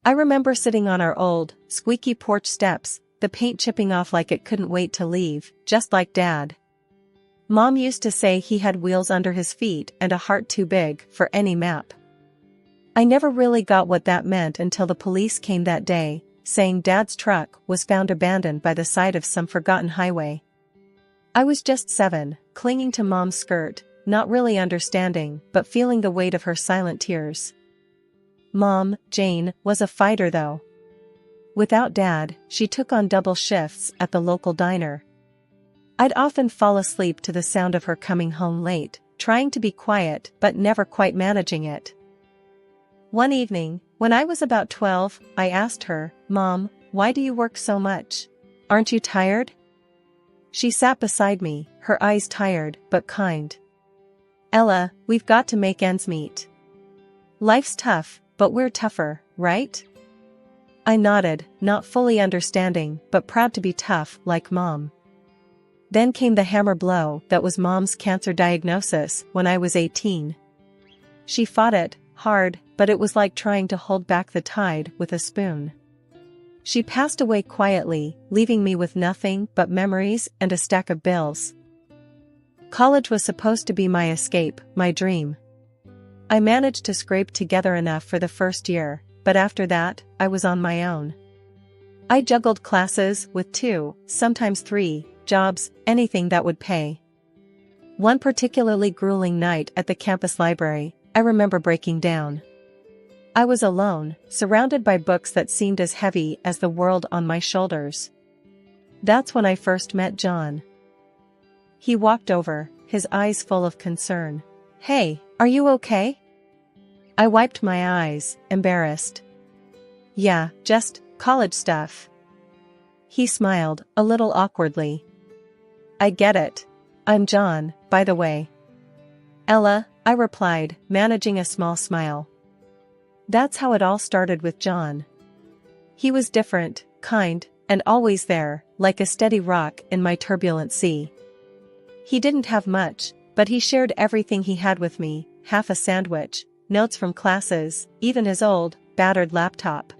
I remember sitting on our old, squeaky porch steps, the paint chipping off like it couldn't wait to leave, just like Dad. Mom used to say he had wheels under his feet and a heart too big for any map. I never really got what that meant until the police came that day, saying Dad's truck was found abandoned by the side of some forgotten highway. I was just 7, clinging to Mom's skirt, not really understanding but feeling the weight of her silent tears. Mom, Jane, was a fighter though. Without Dad, she took on double shifts at the local diner. I'd often fall asleep to the sound of her coming home late, trying to be quiet but never quite managing it. One evening, when I was about 12, I asked her, "Mom, why do you work so much? Aren't you tired?" She sat beside me, her eyes tired but kind. "Ella, we've got to make ends meet. Life's tough, but we're tougher, right?" I nodded, not fully understanding but proud to be tough like Mom. Then came the hammer blow that was Mom's cancer diagnosis when I was 18. She fought it, hard, but it was like trying to hold back the tide with a spoon. She passed away quietly, leaving me with nothing but memories and a stack of bills. College was supposed to be my escape, my dream. I managed to scrape together enough for the first year, but after that, I was on my own. I juggled classes with 2, sometimes 3, jobs, anything that would pay. One particularly grueling night at the campus library, I remember breaking down. I was alone, surrounded by books that seemed as heavy as the world on my shoulders. That's when I first met John. He walked over, his eyes full of concern. "Hey, are you okay?" I wiped my eyes, embarrassed. "Yeah, just college stuff." He smiled, a little awkwardly. "I get it. I'm John, by the way." "Ella," I replied, managing a small smile. That's how it all started with John. He was different, kind, and always there, like a steady rock in my turbulent sea. He didn't have much, but he shared everything he had with me, half a sandwich, notes from classes, even his old, battered laptop.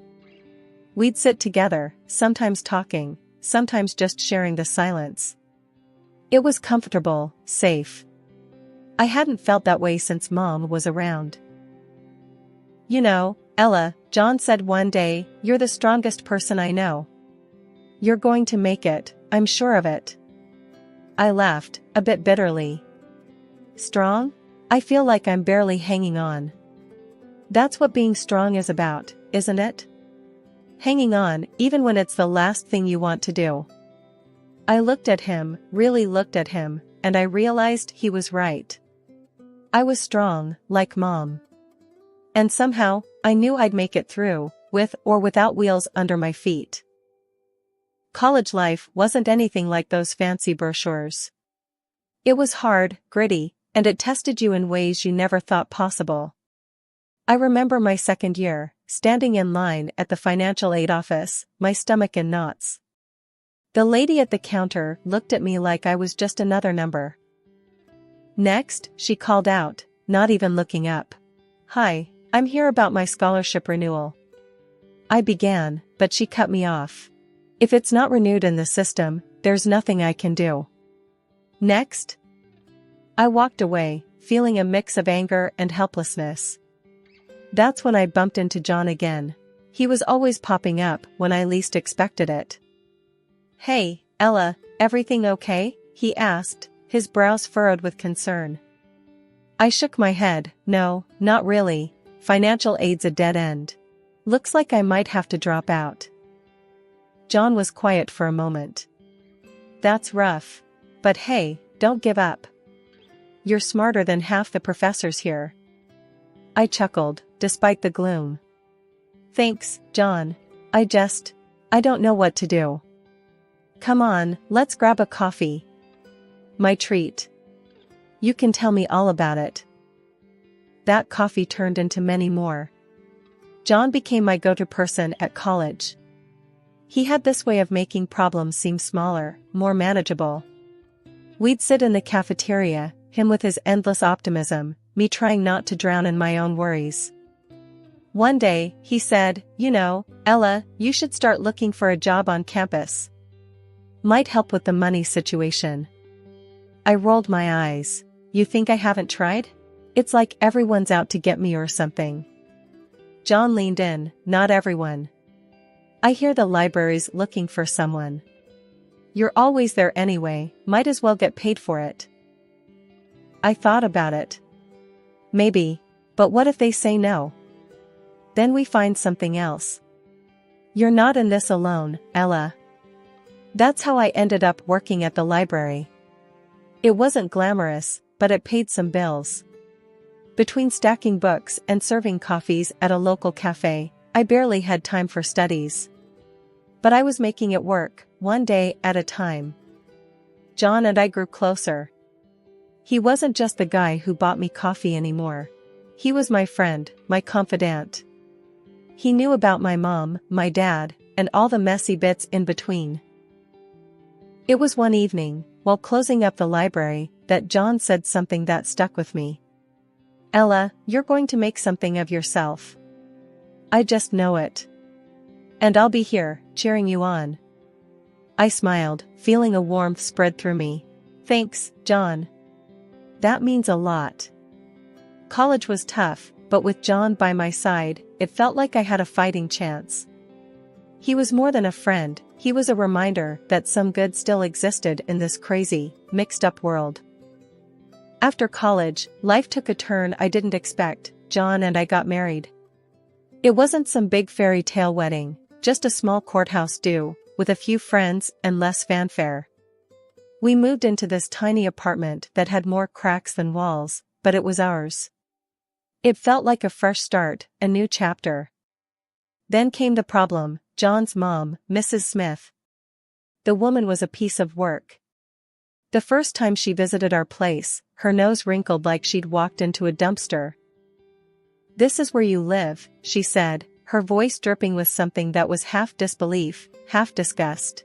We'd sit together, sometimes talking, sometimes just sharing the silence. It was comfortable, safe. I hadn't felt that way since Mom was around. "You know, Ella," John said one day, "you're the strongest person I know. You're going to make it, I'm sure of it." I laughed, a bit bitterly. "Strong? I feel like I'm barely hanging on." That's what being strong is about, isn't it? Hanging on, even when it's the last thing you want to do. I looked at him, really looked at him, and I realized he was right. I was strong, like Mom. And somehow, I knew I'd make it through, with or without wheels under my feet. College life wasn't anything like those fancy brochures. It was hard, gritty, and it tested you in ways you never thought possible. I remember my second year, standing in line at the financial aid office, my stomach in knots. The lady at the counter looked at me like I was just another number. "Next," she called out, not even looking up. "Hi, I'm here about my scholarship renewal." I began, but she cut me off. "If it's not renewed in the system, there's nothing I can do." "Next?" I walked away, feeling a mix of anger and helplessness. That's when I bumped into John again. He was always popping up when I least expected it. "Hey, Ella, everything okay?" he asked, his brows furrowed with concern. I shook my head. "No, not really. Financial aid's a dead end. Looks like I might have to drop out." John was quiet for a moment. "That's rough. But hey, don't give up. You're smarter than half the professors here." I chuckled, despite the gloom. "Thanks, John. I don't know what to do." "Come on, let's grab a coffee." "My treat. You can tell me all about it." That coffee turned into many more. John became my go-to person at college. He had this way of making problems seem smaller, more manageable. We'd sit in the cafeteria, him with his endless optimism, me trying not to drown in my own worries. One day, he said, "You know, Ella, you should start looking for a job on campus. Might help with the money situation." I rolled my eyes. "You think I haven't tried? It's like everyone's out to get me or something." John leaned in. "Not everyone. I hear the library's looking for someone. You're always there anyway, might as well get paid for it." I thought about it. Maybe. But what if they say no? Then we find something else. You're not in this alone, Ella. That's how I ended up working at the library. It wasn't glamorous, but it paid some bills. Between stacking books and serving coffees at a local cafe, I barely had time for studies. But I was making it work, one day at a time. John and I grew closer. He wasn't just the guy who bought me coffee anymore. He was my friend, my confidant. He knew about my mom, my dad, and all the messy bits in between. It was one evening, while closing up the library, that John said something that stuck with me. "Ella, you're going to make something of yourself. I just know it. And I'll be here, cheering you on." I smiled, feeling a warmth spread through me. "Thanks, John. That means a lot." College was tough, but with John by my side, it felt like I had a fighting chance. He was more than a friend, he was a reminder that some good still existed in this crazy, mixed-up world. After college, life took a turn I didn't expect. John and I got married. It wasn't some big fairy tale wedding, just a small courthouse do, with a few friends and less fanfare. We moved into this tiny apartment that had more cracks than walls, but it was ours. It felt like a fresh start, a new chapter. Then came the problem. John's mom, Mrs. Smith. The woman was a piece of work. The first time she visited our place, her nose wrinkled like she'd walked into a dumpster. "This is where you live," she said, her voice dripping with something that was half disbelief, half disgust.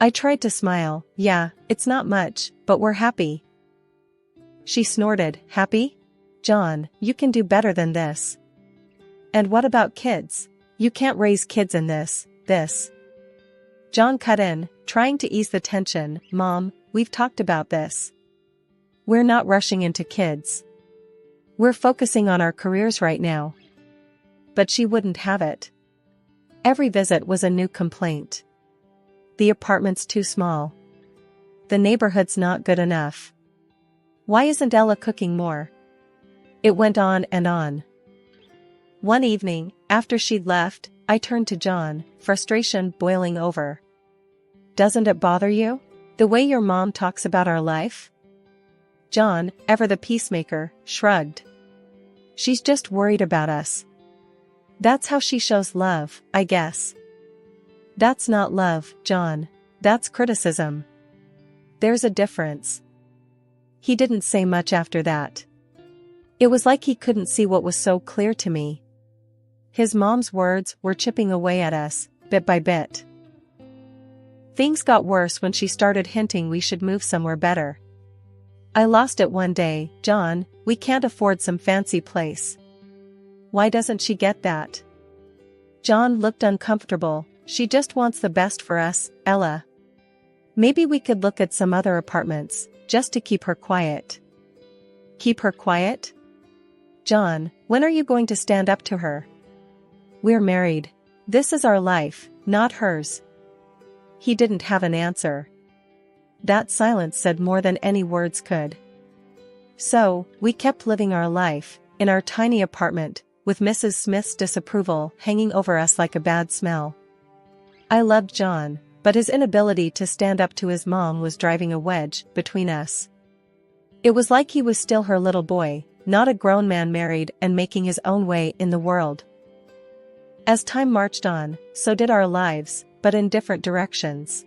I tried to smile. "Yeah, it's not much, but we're happy." She snorted. "Happy? John, you can do better than this. And what about kids? You can't raise kids in this. John cut in, trying to ease the tension. "Mom, we've talked about this. We're not rushing into kids. We're focusing on our careers right now." But she wouldn't have it. Every visit was a new complaint. The apartment's too small. The neighborhood's not good enough. Why isn't Ella cooking more? It went on and on. One evening, after she'd left, I turned to John, frustration boiling over. "Doesn't it bother you? The way your mom talks about our life?" John, ever the peacemaker, shrugged. "She's just worried about us. That's how she shows love, I guess." "That's not love, John. That's criticism. There's a difference." He didn't say much after that. It was like he couldn't see what was so clear to me. His mom's words were chipping away at us, bit by bit. Things got worse when she started hinting we should move somewhere better. I lost it one day. "John, we can't afford some fancy place." "Why doesn't she get that?" John looked uncomfortable. "She just wants the best for us, Ella. Maybe we could look at some other apartments, just to keep her quiet." "Keep her quiet? John, when are you going to stand up to her? We're married. This is our life, not hers." He didn't have an answer. That silence said more than any words could. So, we kept living our life, in our tiny apartment, with Mrs. Smith's disapproval hanging over us like a bad smell. I loved John, but his inability to stand up to his mom was driving a wedge between us. It was like he was still her little boy, not a grown man married and making his own way in the world. As time marched on, so did our lives, but in different directions.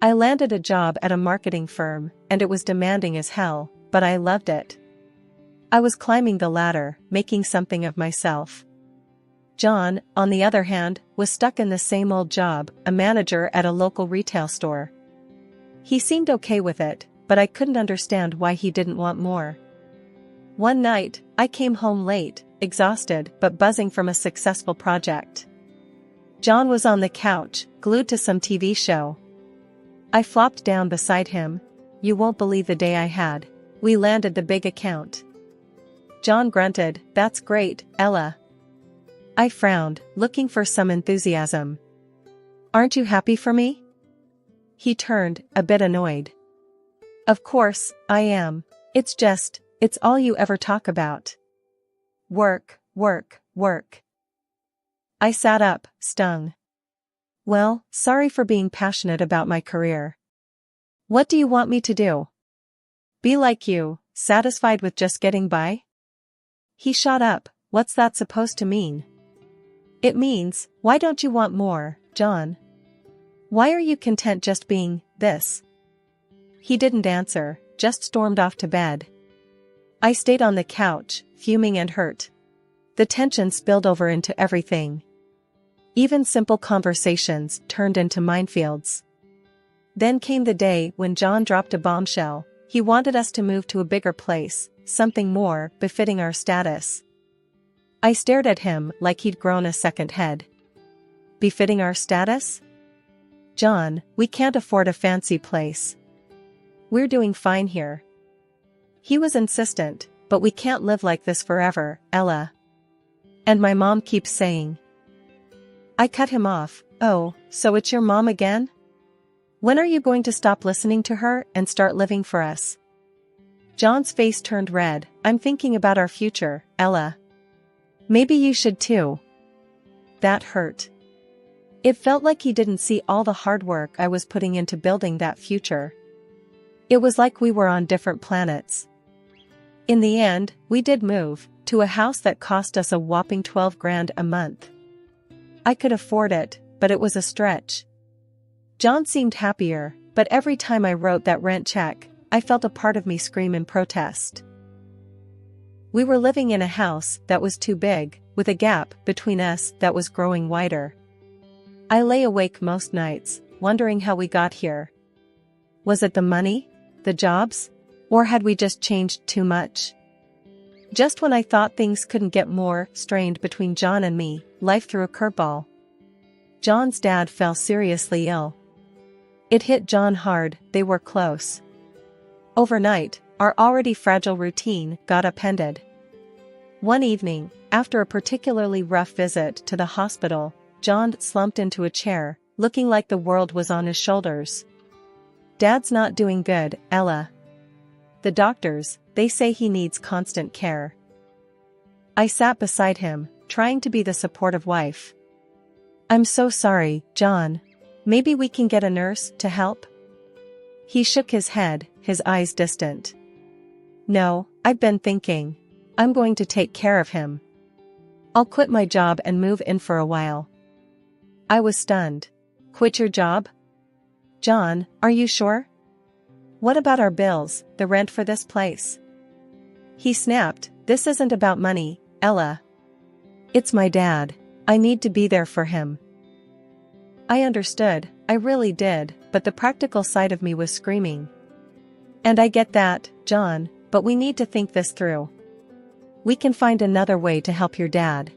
I landed a job at a marketing firm, and it was demanding as hell, but I loved it. I was climbing the ladder, making something of myself. John, on the other hand, was stuck in the same old job, a manager at a local retail store. He seemed okay with it, but I couldn't understand why he didn't want more. One night, I came home late, exhausted but buzzing from a successful project. John was on the couch, glued to some TV show. I flopped down beside him. You won't believe the day I had. We landed the big account. John grunted, "That's great, Ella." I frowned, looking for some enthusiasm. "Aren't you happy for me?" He turned, a bit annoyed. "Of course, I am. It's all you ever talk about. Work, work, work." I sat up, stung. "Well, sorry for being passionate about my career. What do you want me to do? Be like you, satisfied with just getting by?" He shot up. "What's that supposed to mean?" "It means, why don't you want more, John? Why are you content just being this?" He didn't answer, just stormed off to bed. I stayed on the couch, fuming and hurt. The tension spilled over into everything. Even simple conversations turned into minefields. Then came the day when John dropped a bombshell. He wanted us to move to a bigger place, something more befitting our status. I stared at him like he'd grown a second head. Befitting our status? "John, we can't afford a fancy place. We're doing fine here." He was insistent, "But we can't live like this forever, Ella. And my mom keeps saying." I cut him off. "Oh, so it's your mom again? When are you going to stop listening to her and start living for us?" John's face turned red. "I'm thinking about our future, Ella. Maybe you should too." That hurt. It felt like he didn't see all the hard work I was putting into building that future. It was like we were on different planets. In the end, we did move, to a house that cost us a whopping 12 grand a month. I could afford it, but it was a stretch. John seemed happier, but every time I wrote that rent check, I felt a part of me scream in protest. We were living in a house that was too big, with a gap between us that was growing wider. I lay awake most nights, wondering how we got here. Was it the money? The jobs? Or had we just changed too much? Just when I thought things couldn't get more strained between John and me, life threw a curveball. John's dad fell seriously ill. It hit John hard. They were close. Overnight, our already fragile routine got upended. One evening, after a particularly rough visit to the hospital, John slumped into a chair, looking like the world was on his shoulders. "Dad's not doing good, Ella. The doctors, they say he needs constant care." I sat beside him, trying to be the supportive wife. "I'm so sorry, John. Maybe we can get a nurse to help?" He shook his head, his eyes distant. "No, I've been thinking. I'm going to take care of him. I'll quit my job and move in for a while." I was stunned. "Quit your job? John, are you sure? What about our bills, the rent for this place?" He snapped, "This isn't about money, Ella. It's my dad. I need to be there for him." I understood, I really did, but the practical side of me was screaming. "And I get that, John, but we need to think this through. We can find another way to help your dad."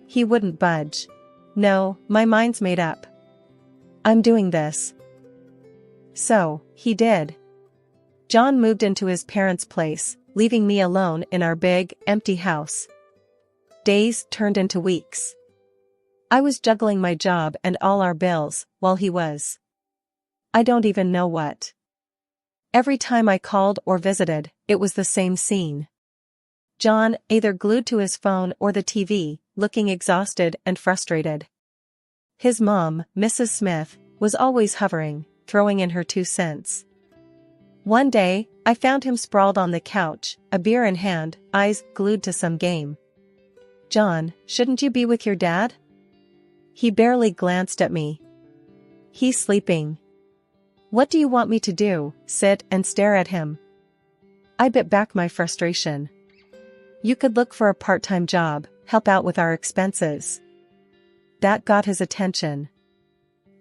He wouldn't budge. "No, my mind's made up. I'm doing this." So, he did. John moved into his parents' place, leaving me alone in our big, empty house. Days turned into weeks. I was juggling my job and all our bills, while he was. I don't even know what. Every time I called or visited, it was the same scene. John, either glued to his phone or the TV, looking exhausted and frustrated. His mom, Mrs. Smith, was always hovering, throwing in her 2 cents. One day, I found him sprawled on the couch, a beer in hand, eyes glued to some game. "John, shouldn't you be with your dad?" He barely glanced at me. "He's sleeping." "What do you want me to do, sit and stare at him?" I bit back my frustration. "You could look for a part-time job, help out with our expenses." That got his attention.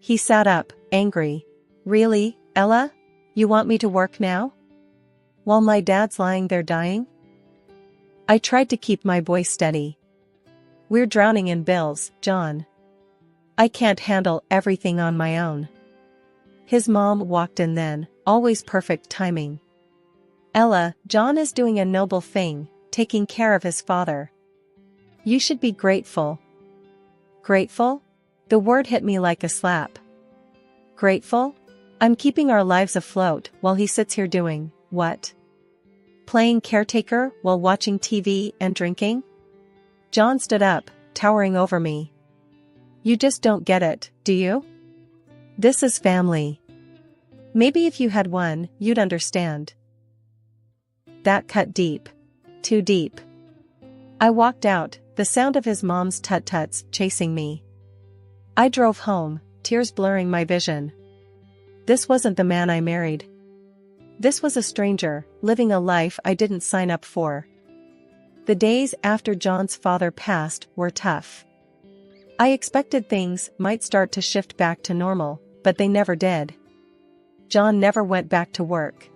He sat up, angry. "Really, Ella? You want me to work now? While my dad's lying there dying?" I tried to keep my voice steady. We're drowning in bills, John. I can't handle everything on my own. His mom walked in then, always perfect timing. Ella, John is doing a noble thing, taking care of his father. You should be grateful. Grateful? The word hit me like a slap. Grateful? I'm keeping our lives afloat while he sits here doing, what? Playing caretaker while watching TV and drinking? John stood up, towering over me. You just don't get it, do you? This is family. Maybe if you had one, you'd understand. That cut deep. Too deep. I walked out, the sound of his mom's tut-tuts chasing me. I drove home, tears blurring my vision. This wasn't the man I married. This was a stranger, living a life I didn't sign up for. The days after John's father passed were tough. I expected things might start to shift back to normal, but they never did. John never went back to work.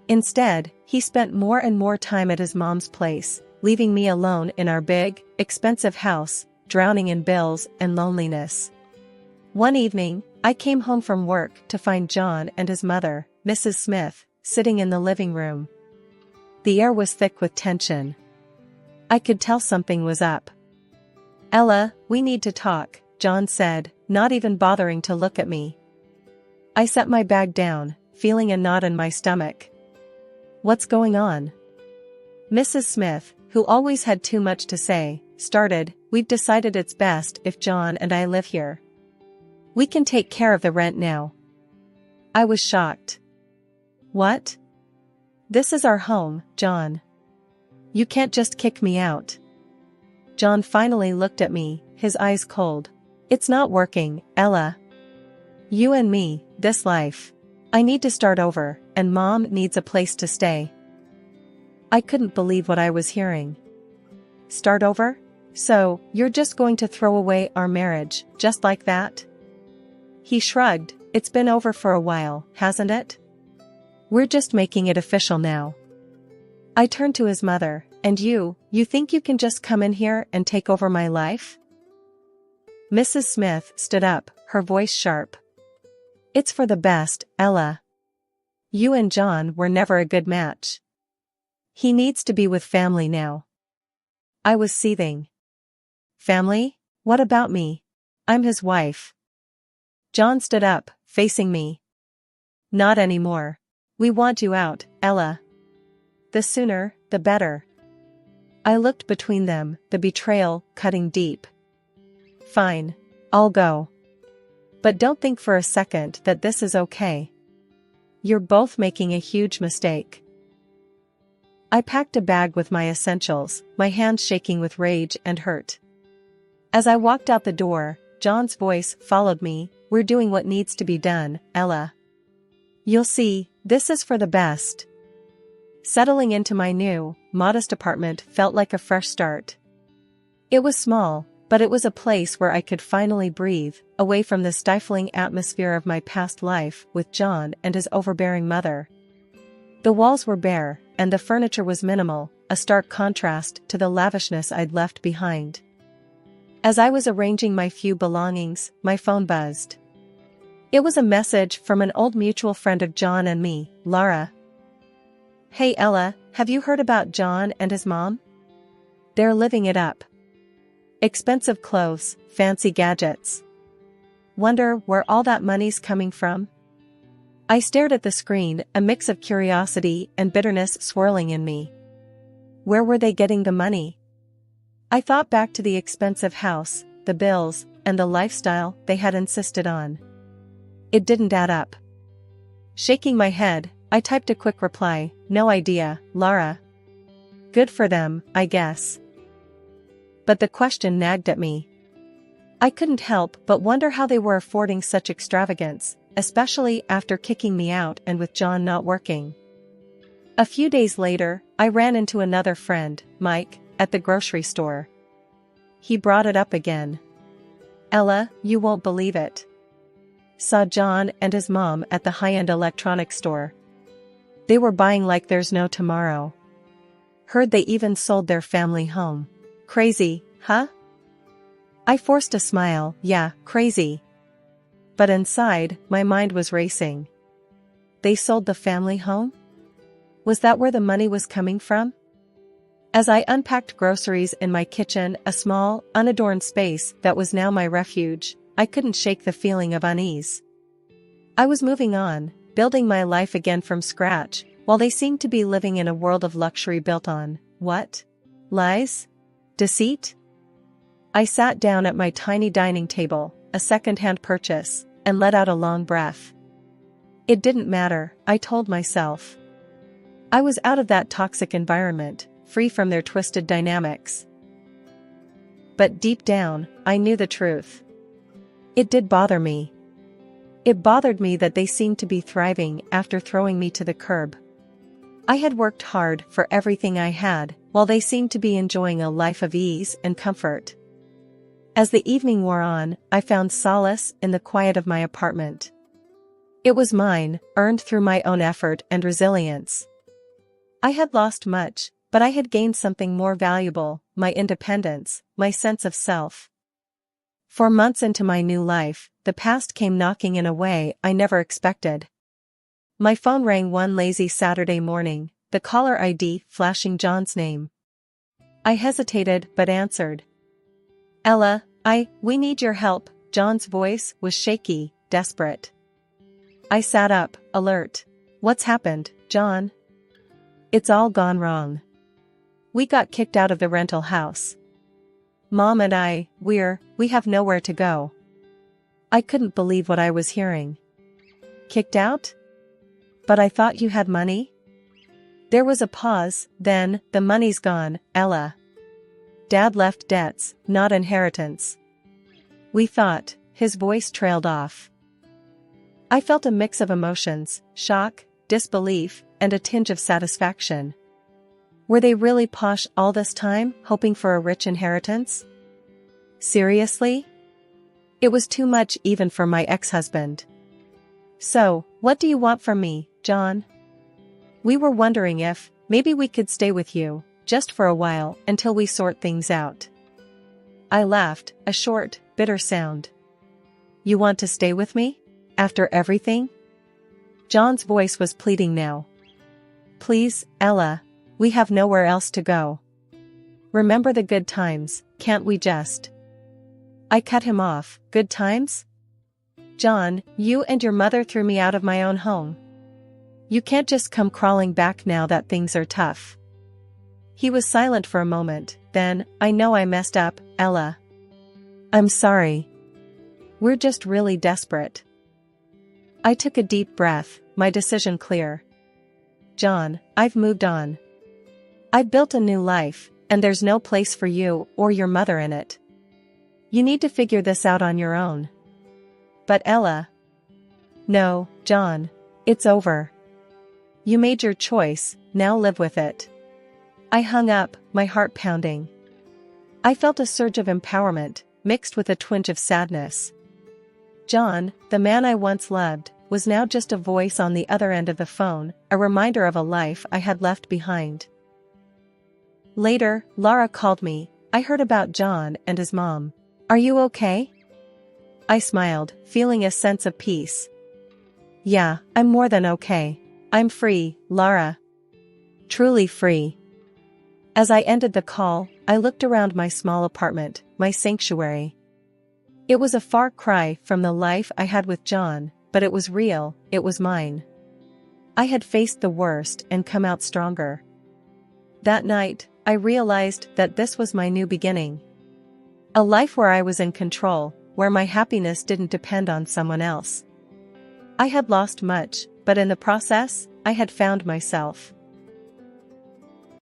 Instead, he spent more and more time at his mom's place, leaving me alone in our big, expensive house, drowning in bills and loneliness. One evening, I came home from work to find John and his mother, Mrs. Smith, sitting in the living room. The air was thick with tension. I could tell something was up. Ella, we need to talk, John said, not even bothering to look at me. I set my bag down, feeling a knot in my stomach. What's going on? Mrs. Smith, who always had too much to say, started, We've decided it's best if John and I live here. We can take care of the rent now. I was shocked. What? This is our home, John. You can't just kick me out. John finally looked at me, his eyes cold. It's not working, Ella. You and me, this life. I need to start over, and Mom needs a place to stay. I couldn't believe what I was hearing. Start over? So, you're just going to throw away our marriage, just like that? He shrugged. It's been over for a while, hasn't it? We're just making it official now. I turned to his mother. And you think you can just come in here and take over my life? Mrs. Smith stood up, her voice sharp. It's for the best, Ella. You and John were never a good match. He needs to be with family now. I was seething. Family? What about me? I'm his wife. John stood up, facing me. Not anymore. We want you out, Ella. The sooner, the better. I looked between them, the betrayal cutting deep. Fine. I'll go. But don't think for a second that this is okay. You're both making a huge mistake. I packed a bag with my essentials, my hands shaking with rage and hurt. As I walked out the door, John's voice followed me. We're doing what needs to be done, Ella. You'll see, this is for the best. Settling into my new, modest apartment felt like a fresh start. It was small, but it was a place where I could finally breathe, away from the stifling atmosphere of my past life with John and his overbearing mother. The walls were bare, and the furniture was minimal, a stark contrast to the lavishness I'd left behind. As I was arranging my few belongings, my phone buzzed. It was a message from an old mutual friend of John and me, Laura. Hey Ella, have you heard about John and his mom? They're living it up. Expensive clothes, fancy gadgets. Wonder where all that money's coming from? I stared at the screen, a mix of curiosity and bitterness swirling in me. Where were they getting the money? I thought back to the expensive house, the bills, and the lifestyle they had insisted on. It didn't add up. Shaking my head, I typed a quick reply, no idea, Lara. Good for them, I guess. But the question nagged at me. I couldn't help but wonder how they were affording such extravagance, especially after kicking me out and with John not working. A few days later, I ran into another friend, Mike, at the grocery store. He brought it up again. Ella, you won't believe it. Saw John and his mom at the high-end electronics store. They were buying like there's no tomorrow. Heard they even sold their family home. Crazy, huh? I forced a smile. Yeah, crazy. But inside, my mind was racing. They sold the family home? Was that where the money was coming from? As I unpacked groceries in my kitchen, a small, unadorned space that was now my refuge, I couldn't shake the feeling of unease. I was moving on, building my life again from scratch, while they seemed to be living in a world of luxury built on, what? Lies? Deceit? I sat down at my tiny dining table, a second-hand purchase, and let out a long breath. It didn't matter, I told myself. I was out of that toxic environment, free from their twisted dynamics. But deep down, I knew the truth. It did bother me. It bothered me that they seemed to be thriving after throwing me to the curb. I had worked hard for everything I had, while they seemed to be enjoying a life of ease and comfort. As the evening wore on, I found solace in the quiet of my apartment. It was mine, earned through my own effort and resilience. I had lost much, but I had gained something more valuable, my independence, my sense of self. 4 months into my new life, the past came knocking in a way I never expected. My phone rang one lazy Saturday morning, the caller ID flashing John's name. I hesitated but answered. Ella, we need your help. John's voice was shaky, desperate. I sat up, alert. What's happened, John? It's all gone wrong. We got kicked out of the rental house. Mom and we have nowhere to go. I couldn't believe what I was hearing. Kicked out? But I thought you had money? There was a pause, then, the money's gone, Ella. Dad left debts, not inheritance. We thought, his voice trailed off. I felt a mix of emotions, shock, disbelief, and a tinge of satisfaction. Were they really posh all this time, hoping for a rich inheritance? Seriously? It was too much even for my ex-husband. So, what do you want from me, John? We were wondering if, maybe we could stay with you, just for a while, until we sort things out. I laughed, a short, bitter sound. You want to stay with me? After everything? John's voice was pleading now. Please, Ella. We have nowhere else to go. Remember the good times, can't we just? I cut him off. Good times? John, you and your mother threw me out of my own home. You can't just come crawling back now that things are tough. He was silent for a moment, then, I know I messed up, Ella. I'm sorry. We're just really desperate. I took a deep breath, my decision clear. John, I've moved on. I've built a new life, and there's no place for you or your mother in it. You need to figure this out on your own. But Ella. No, John. It's over. You made your choice, now live with it. I hung up, my heart pounding. I felt a surge of empowerment, mixed with a twinge of sadness. John, the man I once loved, was now just a voice on the other end of the phone, a reminder of a life I had left behind. Later, Laura called me. I heard about John and his mom. Are you okay? I smiled, feeling a sense of peace. Yeah, I'm more than okay. I'm free, Laura. Truly free. As I ended the call, I looked around my small apartment, my sanctuary. It was a far cry from the life I had with John, but it was real, it was mine. I had faced the worst and come out stronger. That night, I realized that this was my new beginning. A life where I was in control, where my happiness didn't depend on someone else. I had lost much, but in the process, I had found myself.